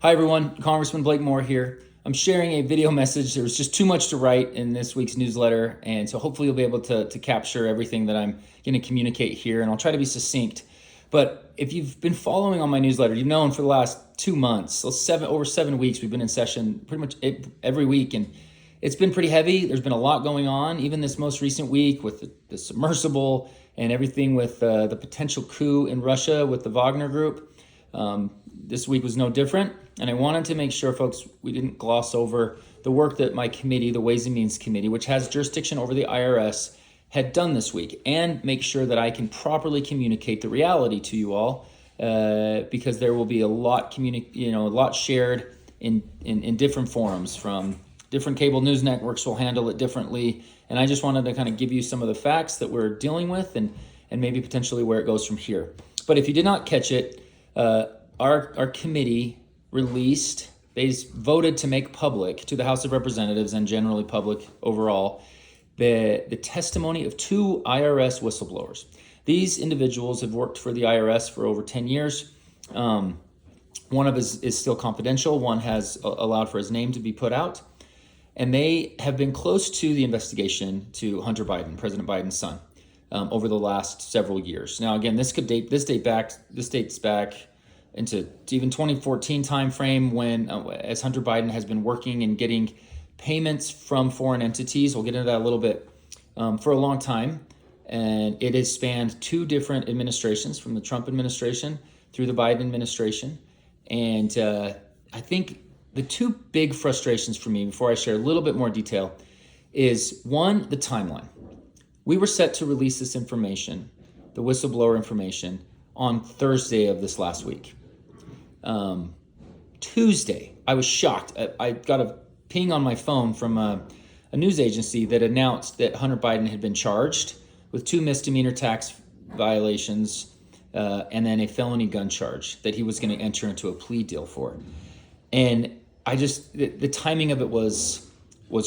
Hi everyone, Congressman Blake Moore here. I'm sharing a video message. There was just too much to write in this week's newsletter, and so hopefully you'll be able to capture everything that I'm going to communicate here, and I'll try to be succinct. But if you've been following on my newsletter, you've known for the last 2 months, so over 7 weeks, we've been in session pretty much every week, and it's been pretty heavy. There's been a lot going on, even this most recent week with the submersible and everything with the potential coup in Russia with the Wagner Group. This week was no different, and I wanted to make sure, folks, we didn't gloss over the work that my committee, the Ways and Means Committee, which has jurisdiction over the IRS, had done this week, and make sure that I can properly communicate the reality to you all, because there will be a lot shared in different forums from different cable news networks will handle it differently, and I just wanted to kind of give you some of the facts that we're dealing with and maybe potentially where it goes from here. But if you did not catch it, our committee released, they voted to make public to the House of Representatives and generally public overall, the testimony of 2 IRS whistleblowers. These individuals have worked for the IRS for over 10 years. One of is still confidential. One has allowed for his name to be put out. And they have been close to the investigation to Hunter Biden, President Biden's son, over the last several years. Now, again, this dates back into even 2014 timeframe when, as Hunter Biden has been working and getting payments from foreign entities. We'll get into that a little bit, for a long time. And it has spanned 2 different administrations, from the Trump administration through the Biden administration. And I think the 2 big frustrations for me, before I share a little bit more detail, is one, the timeline. We were set to release this information, the whistleblower information, on Thursday of this last week. Tuesday, I was shocked. I got a ping on my phone from a news agency that announced that Hunter Biden had been charged with 2 misdemeanor tax violations and then a felony gun charge that he was going to enter into a plea deal for. And I just, the timing of it was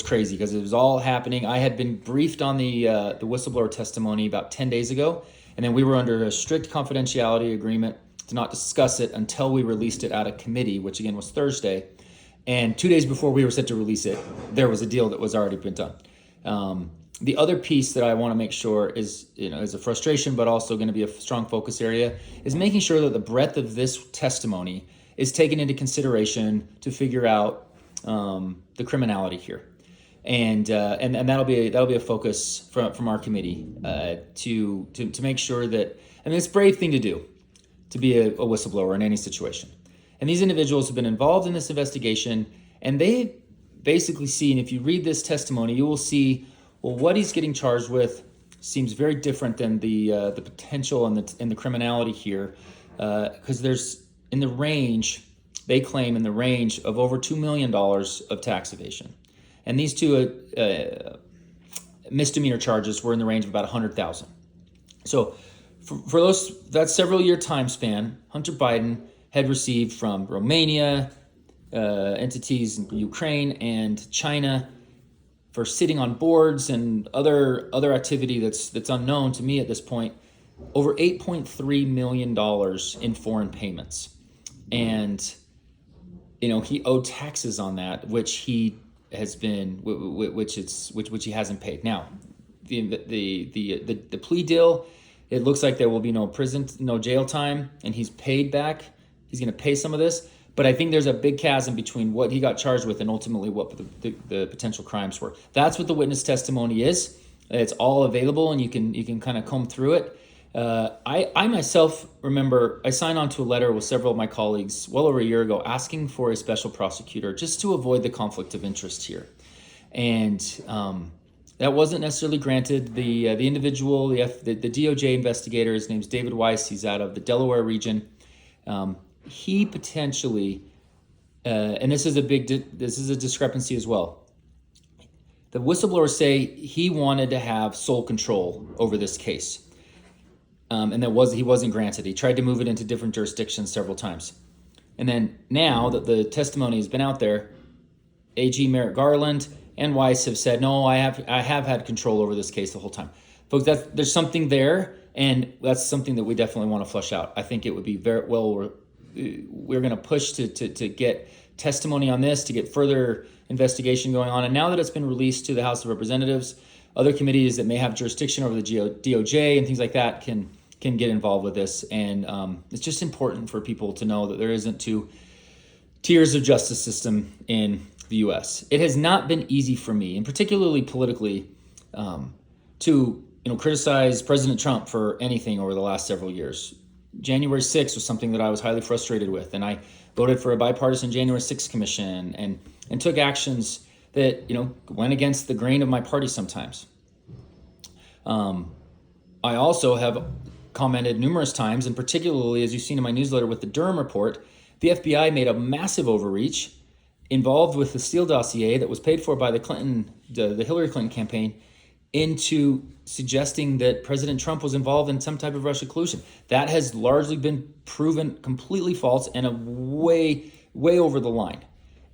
crazy because it was all happening. I had been briefed on the whistleblower testimony about 10 days ago, and then we were under a strict confidentiality agreement to not discuss it until we released it out of committee, which again was Thursday. And 2 days before we were set to release it, there was a deal that was already been done. The other piece that I want to make sure is a frustration, but also going to be a strong focus area, is making sure that the breadth of this testimony is taken into consideration to figure out the criminality here, and that'll be a focus from our committee to make sure that, I mean, it's a brave thing to do, to be a whistleblower in any situation. And these individuals have been involved in this investigation, and they basically see, and if you read this testimony, you will see, well, what he's getting charged with seems very different than the potential and the criminality here, because there's, in the range, they claim in the range of over $2 million of tax evasion. And these 2 misdemeanor charges were in the range of about $100,000. So for that several year time span, Hunter Biden had received from Romania, entities in Ukraine and China, for sitting on boards and other activity that's unknown to me at this point, over $8.3 million in foreign payments. And he owed taxes on that, which he has been, which he hasn't paid. Now, the plea deal, it looks like there will be no jail time, and he's paid back. He's going to pay some of this, but I think there's a big chasm between what he got charged with and ultimately what the potential crimes were. That's what the witness testimony is. It's all available, and you can kind of comb through it. I myself remember I signed on to a letter with several of my colleagues well over a year ago asking for a special prosecutor just to avoid the conflict of interest here. And that wasn't necessarily granted. The individual, the DOJ investigator, his name's David Weiss. He's out of the Delaware region. He potentially, and this is a discrepancy as well. The whistleblowers say he wanted to have sole control over this case. And he wasn't granted. He tried to move it into different jurisdictions several times. And then now that the testimony has been out there, AG Merrick Garland and Weiss have said, no, I have had control over this case the whole time. Folks, there's something there, and that's something that we definitely want to flush out. I think it would be very well we're going to push to get testimony on this, to get further investigation going on. And now that it's been released to the House of Representatives, other committees that may have jurisdiction over the DOJ and things like that can get involved with this. And it's just important for people to know that there isn't two tiers of justice system in the U.S. It has not been easy for me, and particularly politically, to criticize President Trump for anything over the last several years. January 6th was something that I was highly frustrated with, and I voted for a bipartisan January 6th commission and took actions that went against the grain of my party sometimes. I also have commented numerous times, and particularly as you've seen in my newsletter with the Durham report, the FBI made a massive overreach involved with the Steele dossier that was paid for by the Hillary Clinton campaign into suggesting that President Trump was involved in some type of Russia collusion. That has largely been proven completely false and a way over the line.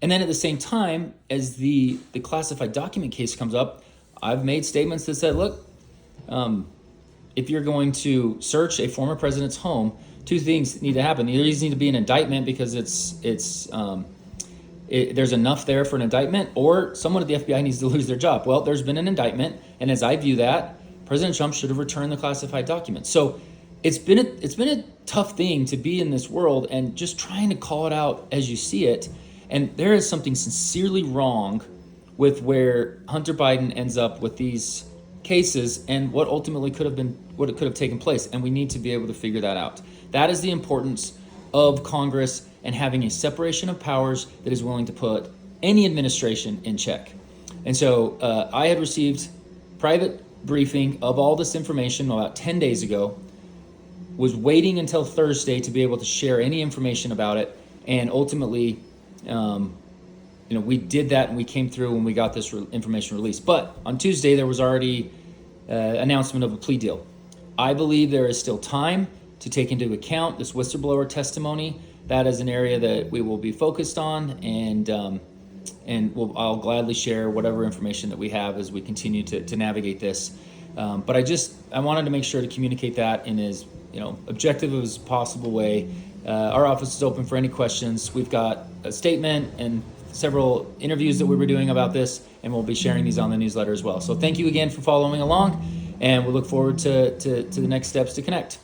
And then at the same time, as the classified document case comes up, I've made statements that said, look, if you're going to search a former president's home, two things need to happen. Either needs to be an indictment because there's enough there for an indictment, or someone at the FBI needs to lose their job. Well, there's been an indictment, and as I view that, President Trump should have returned the classified documents. So it's been a tough thing to be in this world and just trying to call it out as you see it. And there is something sincerely wrong with where Hunter Biden ends up with these cases and what ultimately could have taken place. And we need to be able to figure that out. That is the importance of Congress and having a separation of powers that is willing to put any administration in check. And so I had received private briefing of all this information about 10 days ago, was waiting until Thursday to be able to share any information about it. And ultimately, we did that and we came through when we got this information released. But on Tuesday, there was already announcement of a plea deal. I believe there is still time to take into account this whistleblower testimony. That is an area that we will be focused on, and I'll gladly share whatever information that we have as we continue to navigate this. But I wanted to make sure to communicate that in as objective as possible way. Our office is open for any questions. We've got a statement and several interviews that we were doing about this, and we'll be sharing these on the newsletter as well. So thank you again for following along, and we look forward to the next steps to connect.